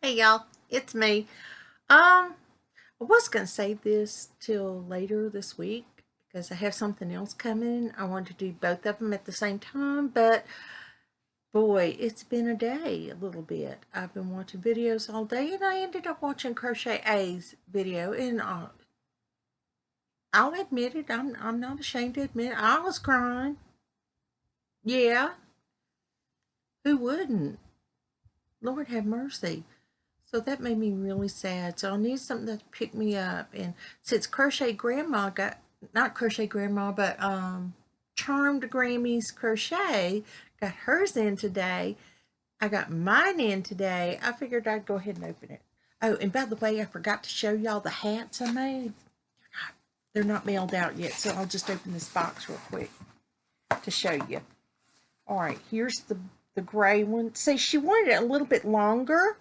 Hey y'all, it's me. I was gonna save this till later this week because I have something else coming. I wanted to do both of them at the same time, but boy, it's been a day a little bit. I've been watching videos all day, and I ended up watching Crochet A's video, and I'll admit it. I'm not ashamed to admit it, I was crying. Yeah, who wouldn't? Lord have mercy. So that made me really sad. So I need something to pick me up. And since Crochet Grandma got, not Crochet Grandma, but Charmed Grammy's Crochet got hers in today. I got mine in today. I figured I'd go ahead and open it. Oh, and by the way, I forgot to show y'all the hats I made. They're not mailed out yet, so I'll just open this box real quick to show you. All right, here's the gray one. See, she wanted it a little bit longer,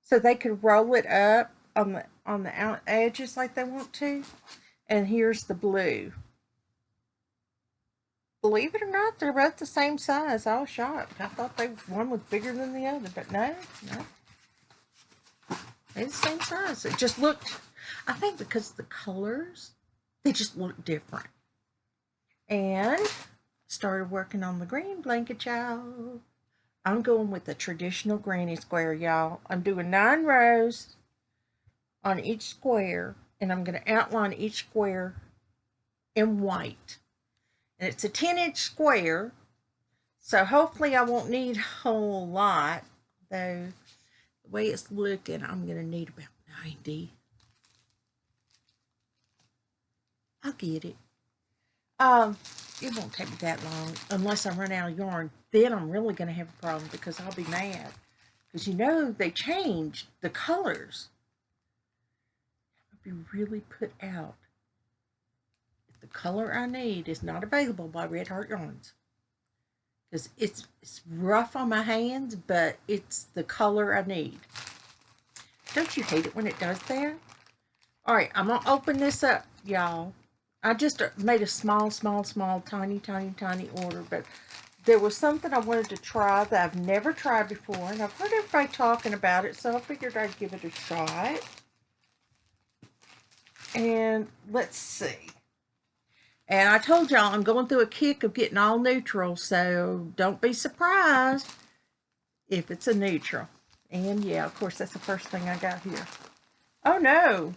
so they could roll it up on the out edges like they want to. And here's the blue. Believe it or not, they're both the same size. I was shocked. I thought one was bigger than the other, but no, they're the same size. It just looked, I think because the colors, they just look different. And started working on the green blanket, y'all. I'm going with the traditional granny square, y'all. I'm doing 9 rows on each square, and I'm going to outline each square in white. And it's a 10-inch square, so hopefully I won't need a whole lot, though the way it's looking, I'm going to need about 90. I'll get it. It won't take me that long unless I run out of yarn. Then I'm really going to have a problem because I'll be mad. Because you know they changed the colors. I'll be really put out if the color I need is not available by Red Heart Yarns. Because it's rough on my hands, but it's the color I need. Don't you hate it when it does that? All right, I'm going to open this up, y'all. I just made a small, tiny order, but there was something I wanted to try that I've never tried before, and I've heard everybody talking about it, so I figured I'd give it a shot. And let's see. And I told y'all I'm going through a kick of getting all neutral, so don't be surprised if it's a neutral. And yeah, of course, that's the first thing I got here. Oh no,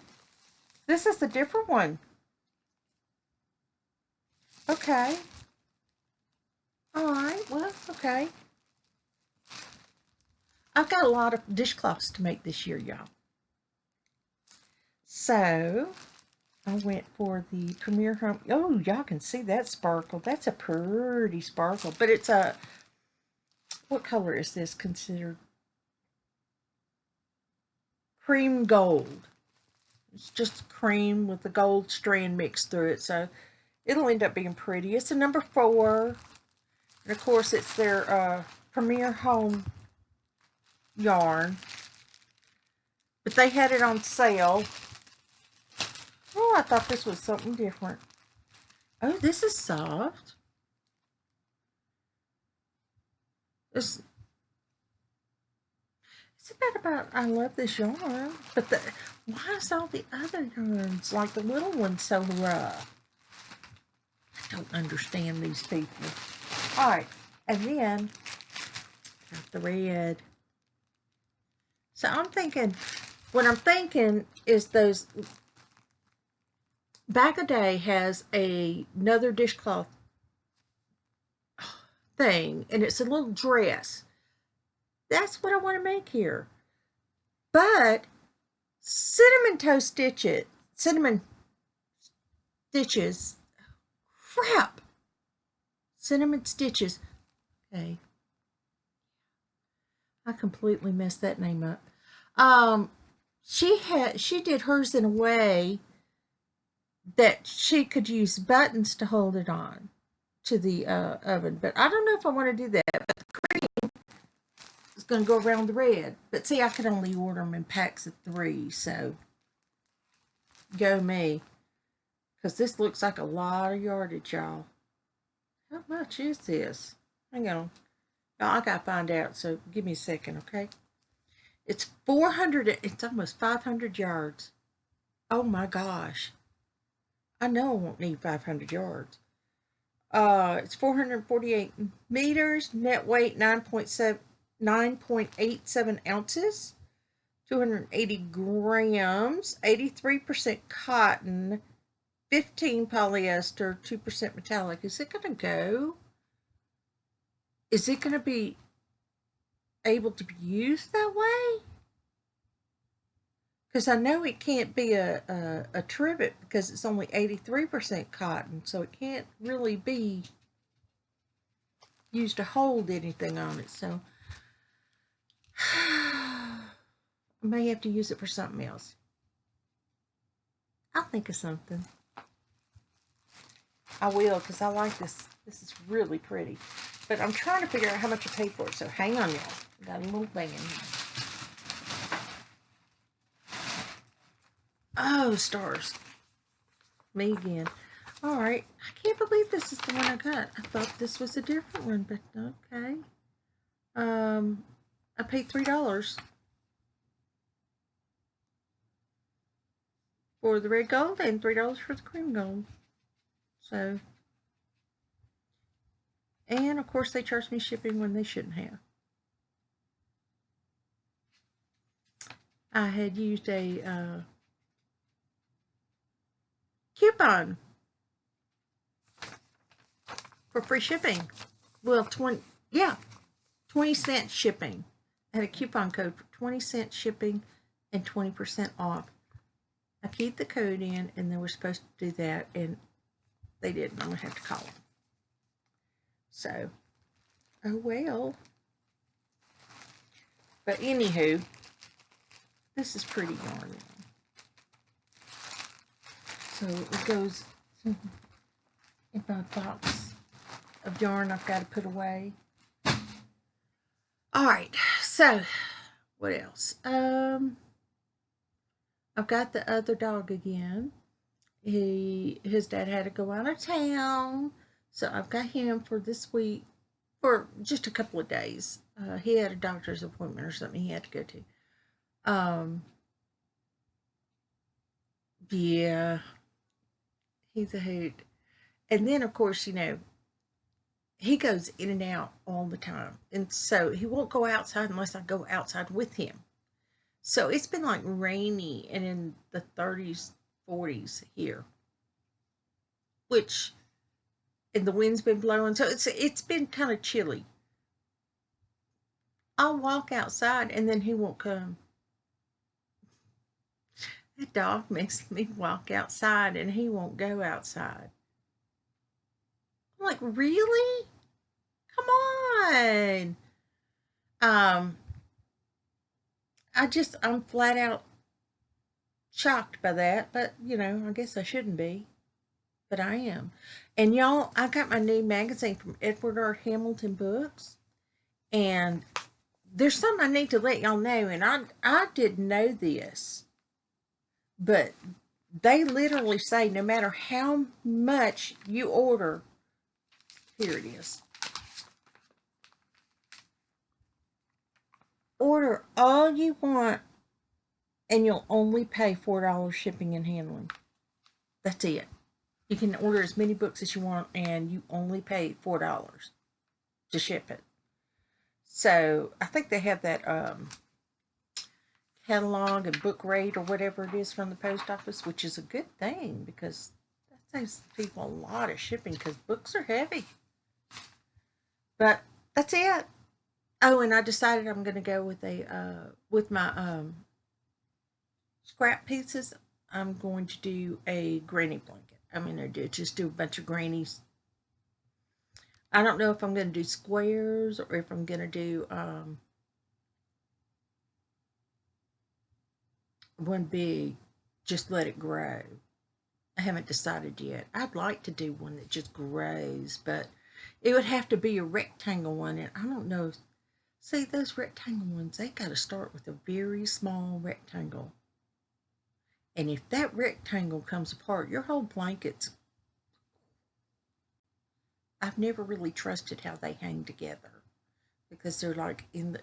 this is a different one. Okay. All right, well, okay. I've got a lot of dishcloths to make this year, y'all. So I went for the Premier Home. Oh, y'all can see that sparkle. That's a pretty sparkle, but it's a, what color is this considered? Cream gold. It's just cream with the gold strand mixed through it, so it'll end up being pretty. It's a number 4, and of course it's their Premier Home yarn, but they had it on sale. Oh, I thought this was something different. Oh, this is soft. It's about I love this yarn, but why is all the other yarns, like the little ones, so rough? I don't understand these people. All right, and then got the red. So I'm thinking, what I'm thinking is those. Bag a Day has another dishcloth thing, and it's a little dress. That's what I want to make here. But cinnamon stitches, crap, cinnamon stitches. Okay, I completely messed that name up. Um, she did hers in a way that she could use buttons to hold it on to the oven, but I don't know if I want to do that. But the cream is going to go around the red. But see, I could only order them in packs of 3, so go me. Because this looks like a lot of yardage, y'all. How much is this? Hang on. Y'all, I got to find out, so give me a second, okay? It's 400, it's almost 500 yards. Oh my gosh. I know I won't need 500 yards. It's 448 meters, net weight 9.87 ounces, 280 grams, 83% cotton, 15 polyester, 2% metallic. Is it going to go? Is it going to be able to be used that way? Because I know it can't be a trivet because it's only 83% cotton, so it can't really be used to hold anything on it. So I may have to use it for something else. I'll think of something. I will, because I like this. This is really pretty. But I'm trying to figure out how much I paid for it, so hang on, y'all. Got a little thing in here. Oh, stars. Me again. Alright. I can't believe this is the one I got. I thought this was a different one, but okay. I paid $3 for the red gold and $3 for the cream gold. So, and of course they charged me shipping when they shouldn't have. I had used a coupon for free shipping. Well, 20 cent shipping. I had a coupon code for 20-cent shipping and 20% off. I keyed the code in, and they were supposed to do that, and they didn't. I'm going to have to call them. So, oh well. But anywho, this is pretty yarn. So it goes in my box of yarn I've got to put away. Alright, so what else? I've got the other dog again. His dad had to go out of town, so I've got him for this week for just a couple of days. He had a doctor's appointment or something he had to go to. Yeah, he's a hoot. And then, of course, he goes in and out all the time. And so he won't go outside unless I go outside with him. So it's been like rainy and in the 30s, 40s here. And the wind's been blowing. So it's been kind of chilly. I'll walk outside and then he won't come. That dog makes me walk outside and he won't go outside. I'm like, really? Come on. I'm flat out shocked by that, but I guess I shouldn't be. But I am. And y'all, I got my new magazine from Edward R. Hamilton Books. And there's something I need to let y'all know, and I didn't know this. But they literally say no matter how much you order, here it is. Order all you want, and you'll only pay $4 shipping and handling. That's it. You can order as many books as you want, and you only pay $4 to ship it. So I think they have that catalog and book rate or whatever it is from the post office, which is a good thing because that saves people a lot of shipping because books are heavy. But that's it. Oh, and I decided I'm going to go with my scrap pieces. I'm going to do a granny blanket. I'm going to just do a bunch of grannies. I don't know if I'm going to do squares or if I'm going to do one big, just let it grow. I haven't decided yet. I'd like to do one that just grows, but it would have to be a rectangle one, and I don't know. See, those rectangle ones, they got to start with a very small rectangle. And if that rectangle comes apart, your whole blanket's... I've never really trusted how they hang together because they're like in the...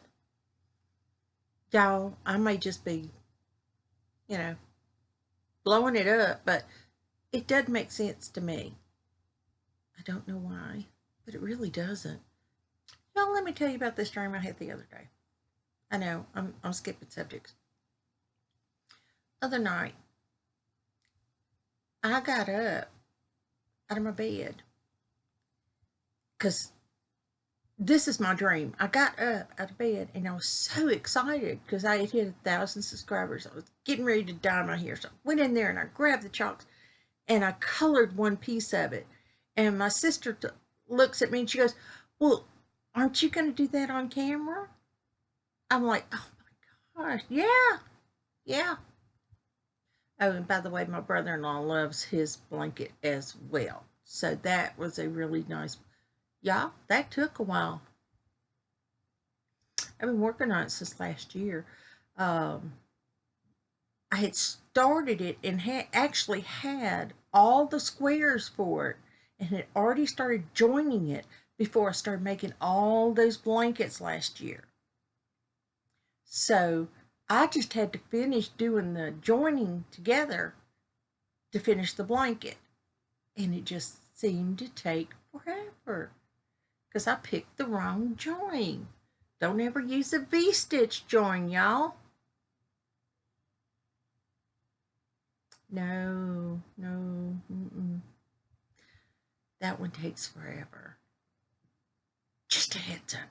Y'all, I may just be, you know, blowing it up, but it does make sense to me. I don't know why, but it really doesn't. Y'all, let me tell you about this dream I had the other day. I know, I'm skipping subjects. Other night, I got up out of my bed because this is my dream. I got up out of bed and I was so excited because I had hit 1,000 subscribers. I was getting ready to dye my hair. So I went in there and I grabbed the chalks and I colored one piece of it. And my sister looks at me and she goes, "Well, aren't you going to do that on camera?" I'm like, "Oh my gosh, yeah, yeah." Oh, and by the way, my brother in law loves his blanket as well. So that was a really nice, yeah, that took a while. I've been working on it since last year. Um, I had started it and actually had all the squares for it and had already started joining it before I started making all those blankets last year. So I just had to finish doing the joining together to finish the blanket. And it just seemed to take forever because I picked the wrong join. Don't ever use a V-stitch join, y'all. No, no, mm-mm. That one takes forever. Just a heads up.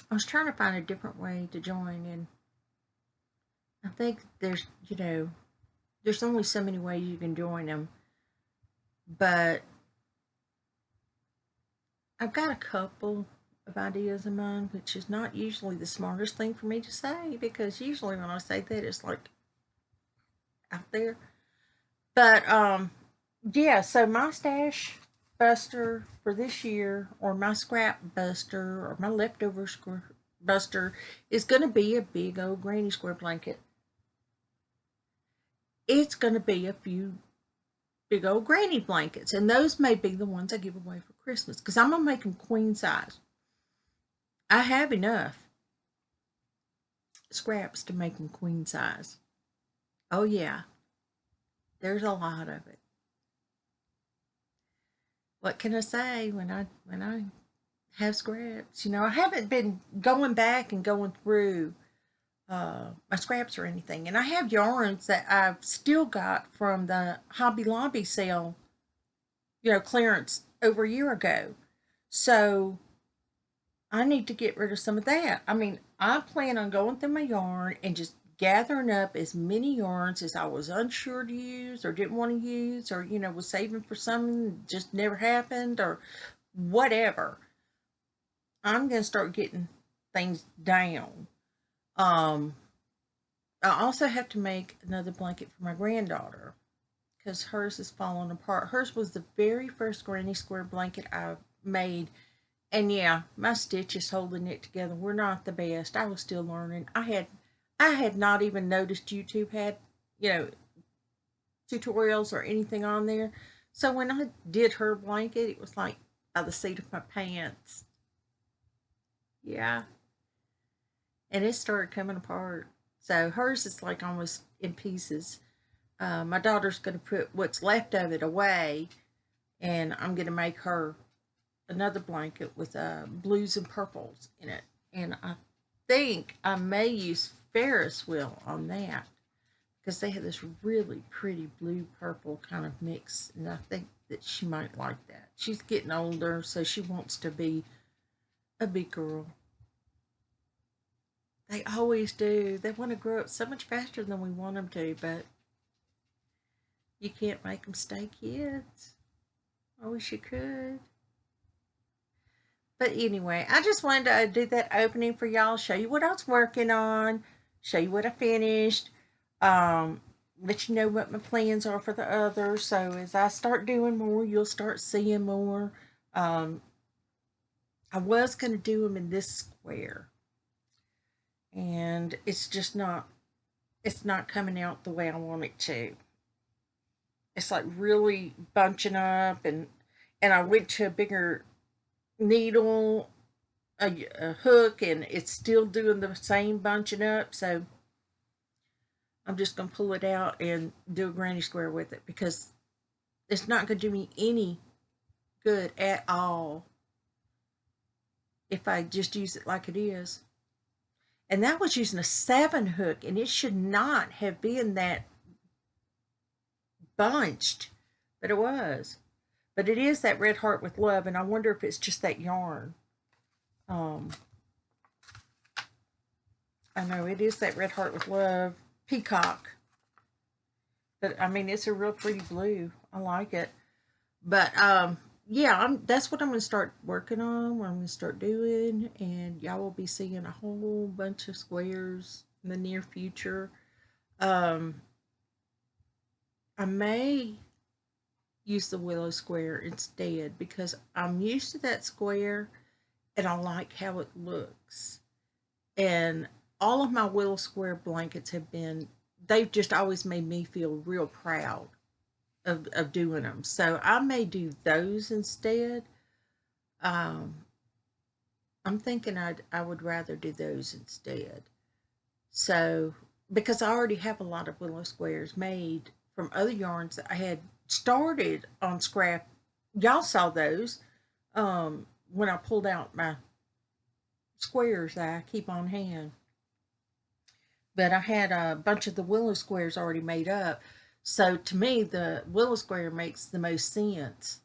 I was trying to find a different way to join, and I think there's only so many ways you can join them, but I've got a couple of ideas in mind, which is not usually the smartest thing for me to say because usually when I say that, it's like out there. But yeah, so my stash buster for this year, or my scrap buster, or my leftover buster, is going to be a big old granny square blanket. It's going to be a few big old granny blankets, and those may be the ones I give away for Christmas because I'm going to make them queen size. I have enough scraps to make them queen size. Oh, yeah, there's a lot of it. What can I say when I have scraps? I haven't been going back and going through my scraps or anything, and I have yarns that I've still got from the Hobby Lobby sale, clearance over a year ago. So I need to get rid of some of that. I mean, I plan on going through my yarn and just gathering up as many yarns as I was unsure to use or didn't want to use or, was saving for something just never happened or whatever. I'm going to start getting things down. Um, I also have to make another blanket for my granddaughter because hers is falling apart. Hers was the very first granny square blanket I made. And yeah, my stitches holding it together were not the best. I was still learning. I had not even noticed YouTube had, you know, tutorials or anything on there. So when I did her blanket, it was like by the seat of my pants. Yeah. And it started coming apart. So hers is like almost in pieces. My daughter's going to put what's left of it away, and I'm going to make her another blanket with blues and purples in it. And I think I may use Ferris wheel on that because they have this really pretty blue purple kind of mix, and I think that she might like that. She's getting older, so she wants to be a big girl. They always do. They want to grow up so much faster than we want them to, but you can't make them stay kids. I wish you could. But anyway, I just wanted to do that opening for y'all, show you what I was working on, show you what I finished, um, let you know what my plans are for the others. So as I start doing more, you'll start seeing more. Um, I was going to do them in this square, and it's not coming out the way I want it to. It's like really bunching up, and I went to a bigger needle a hook, and it's still doing the same bunching up. So I'm just going to pull it out and do a granny square with it, because it's not going to do me any good at all if I just use it like it is. And that was using a 7 hook, and it should not have been that bunched, but it was. But it is that Red Heart with Love, and I wonder if it's just that yarn. I know it is that Red Heart with Love Peacock. But I mean, it's a real pretty blue. I like it. But yeah, that's what I'm going to start working on, what I'm going to start doing, and y'all will be seeing a whole bunch of squares in the near future. I may use the willow square instead, because I'm used to that square and I like how it looks. And all of my willow square blankets they've just always made me feel real proud of doing them. So I may do those instead. I'm thinking I would rather do those instead. So, because I already have a lot of willow squares made from other yarns that I had started on scrap. Y'all saw those when I pulled out my squares that I keep on hand. But I had a bunch of the willow squares already made up. So to me, the willow square makes the most sense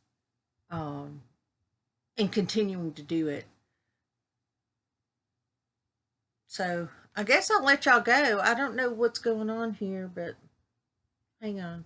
in continuing to do it. So I guess I'll let y'all go. I don't know what's going on here, but hang on.